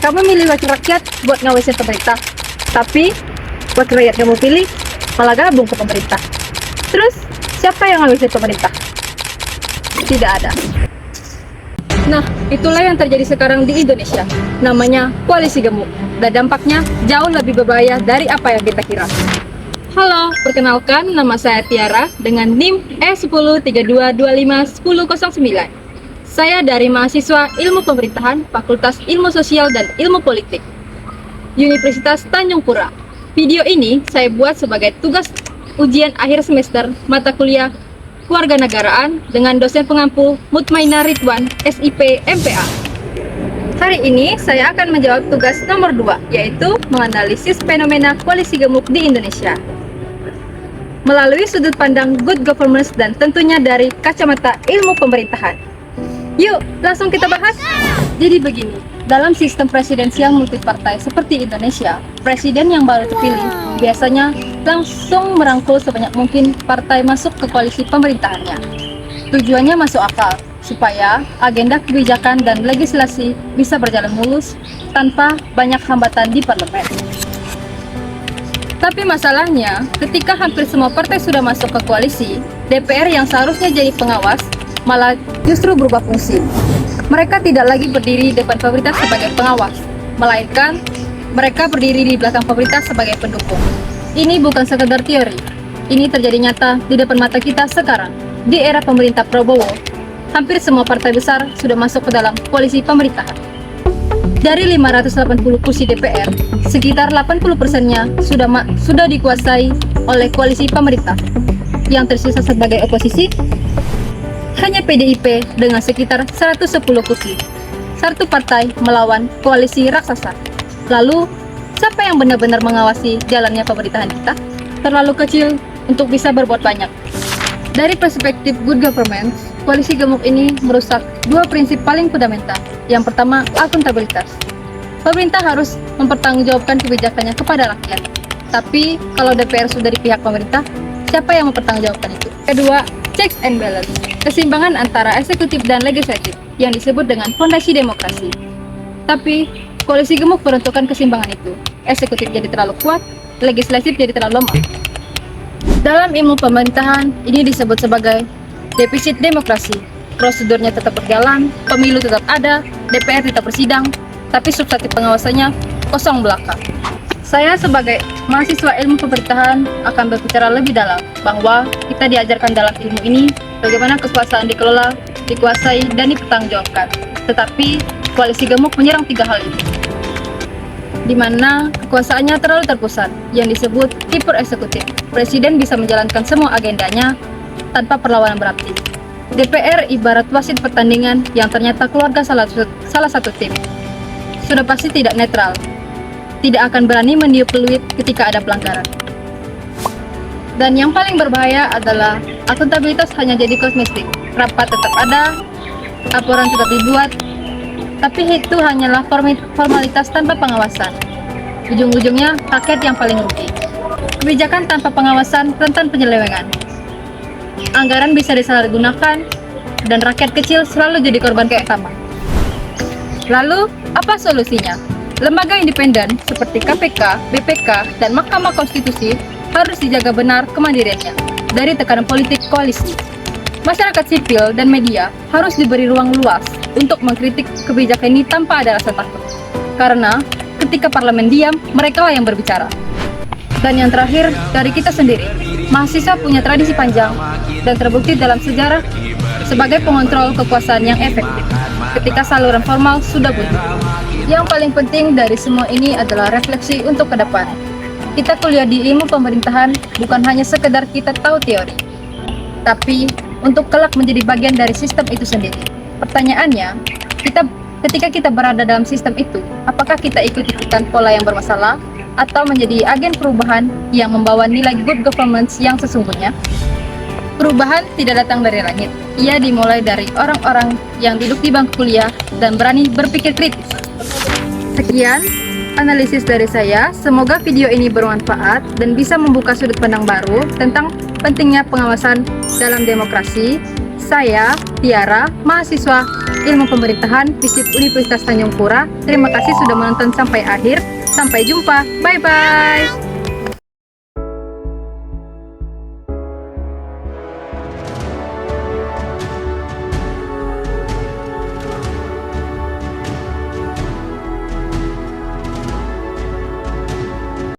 kamu milih wakil rakyat buat ngawasin pemerintah, tapi wakil rakyat kamu pilih malah gabung ke pemerintah. Terus, siapa yang ngawasin pemerintah? Tidak ada. Nah, itulah yang terjadi sekarang di Indonesia. Namanya koalisi gemuk. Dan dampaknya jauh lebih berbahaya dari apa yang kita kira. Halo, perkenalkan nama saya Tiara dengan NIM E1032251009. Saya dari mahasiswa Ilmu Pemerintahan, Fakultas Ilmu Sosial dan Ilmu Politik, Universitas Tanjung Pura. Video ini saya buat sebagai tugas ujian akhir semester mata kuliah Kewarganegaraan dengan dosen pengampu Mutmainah Ridwan, SIP MPA. Hari ini saya akan menjawab tugas nomor 2, yaitu menganalisis fenomena koalisi gemuk di Indonesia melalui sudut pandang good governance dan tentunya dari kacamata ilmu pemerintahan. Yuk, langsung kita bahas. Jadi begini, dalam sistem presidensial multipartai seperti Indonesia, presiden yang baru terpilih biasanya langsung merangkul sebanyak mungkin partai masuk ke koalisi pemerintahannya. Tujuannya masuk akal, supaya agenda kebijakan dan legislasi bisa berjalan mulus tanpa banyak hambatan di parlemen. Tapi masalahnya, ketika hampir semua partai sudah masuk ke koalisi, DPR yang seharusnya jadi pengawas malah justru berubah fungsi. Mereka tidak lagi berdiri depan pemerintah sebagai pengawas, melainkan mereka berdiri di belakang pemerintah sebagai pendukung. Ini bukan sekedar teori, ini terjadi nyata di depan mata kita sekarang. Di era pemerintah Prabowo, hampir semua partai besar sudah masuk ke dalam koalisi pemerintahan. Dari 580 kursi DPR, sekitar 80%-nya sudah dikuasai oleh koalisi pemerintah. Yang tersisa sebagai oposisi hanya PDIP dengan sekitar 110 kursi. Satu partai melawan koalisi raksasa. Lalu, siapa yang benar-benar mengawasi jalannya pemerintahan kita? Terlalu kecil untuk bisa berbuat banyak. Dari perspektif good governance, koalisi gemuk ini merusak dua prinsip paling fundamental. Yang pertama, akuntabilitas. Pemerintah harus mempertanggungjawabkan kebijakannya kepada rakyat. Tapi, kalau DPR sudah di pihak pemerintah, siapa yang mempertanggungjawabkan itu? Kedua, checks and balance. Keseimbangan antara eksekutif dan legislatif yang disebut dengan fondasi demokrasi. Tapi, koalisi gemuk meruntuhkan keseimbangan itu. Eksekutif jadi terlalu kuat, legislatif jadi terlalu lemah. Dalam ilmu pemerintahan, ini disebut sebagai defisit demokrasi. Prosedurnya tetap berjalan, pemilu tetap ada, DPR tetap bersidang, tapi substantif pengawasannya kosong belaka. Saya sebagai mahasiswa ilmu pemerintahan akan berbicara lebih dalam bahwa kita diajarkan dalam ilmu ini bagaimana kekuasaan dikelola, dikuasai, dan dipertanggungjawabkan. Tetapi koalisi gemuk menyerang tiga hal ini, di mana kekuasaannya terlalu terpusat, yang disebut hiper eksekutif. Presiden bisa menjalankan semua agendanya tanpa perlawanan berarti. DPR ibarat wasit pertandingan yang ternyata keluarga salah satu tim. Sudah pasti tidak netral, tidak akan berani meniup peluit ketika ada pelanggaran. Dan yang paling berbahaya adalah akuntabilitas hanya jadi kosmetik. Rapat tetap ada, laporan tetap dibuat, tapi itu hanyalah formalitas tanpa pengawasan. Ujung-ujungnya rakyat yang paling rugi. Kebijakan tanpa pengawasan rentan penyelewengan. Anggaran bisa disalahgunakan, dan rakyat kecil selalu jadi korban pertama. Lalu, apa solusinya? Lembaga independen seperti KPK, BPK, dan Mahkamah Konstitusi harus dijaga benar kemandiriannya dari tekanan politik koalisi. Masyarakat sipil dan media harus diberi ruang luas untuk mengkritik kebijakan ini tanpa ada rasa takut. Karena ketika parlemen diam, mereka lah yang berbicara. Dan yang terakhir, dari kita sendiri, mahasiswa punya tradisi panjang dan terbukti dalam sejarah sebagai pengontrol kekuasaan yang efektif ketika saluran formal sudah buntu. Yang paling penting dari semua ini adalah refleksi untuk ke depan. Kita kuliah di ilmu pemerintahan bukan hanya sekedar kita tahu teori, tapi untuk kelak menjadi bagian dari sistem itu sendiri. Pertanyaannya, ketika kita berada dalam sistem itu, apakah kita ikut-ikutan pola yang bermasalah atau menjadi agen perubahan yang membawa nilai good governance yang sesungguhnya? Perubahan tidak datang dari langit. Ia dimulai dari orang-orang yang duduk di bangku kuliah dan berani berpikir kritis. Sekian analisis dari saya. Semoga video ini bermanfaat dan bisa membuka sudut pandang baru tentang pentingnya pengawasan dalam demokrasi. Saya, Tiara, mahasiswa Ilmu Pemerintahan FISIP Universitas Tanjung Pura. Terima kasih sudah menonton sampai akhir. Sampai jumpa. Bye-bye.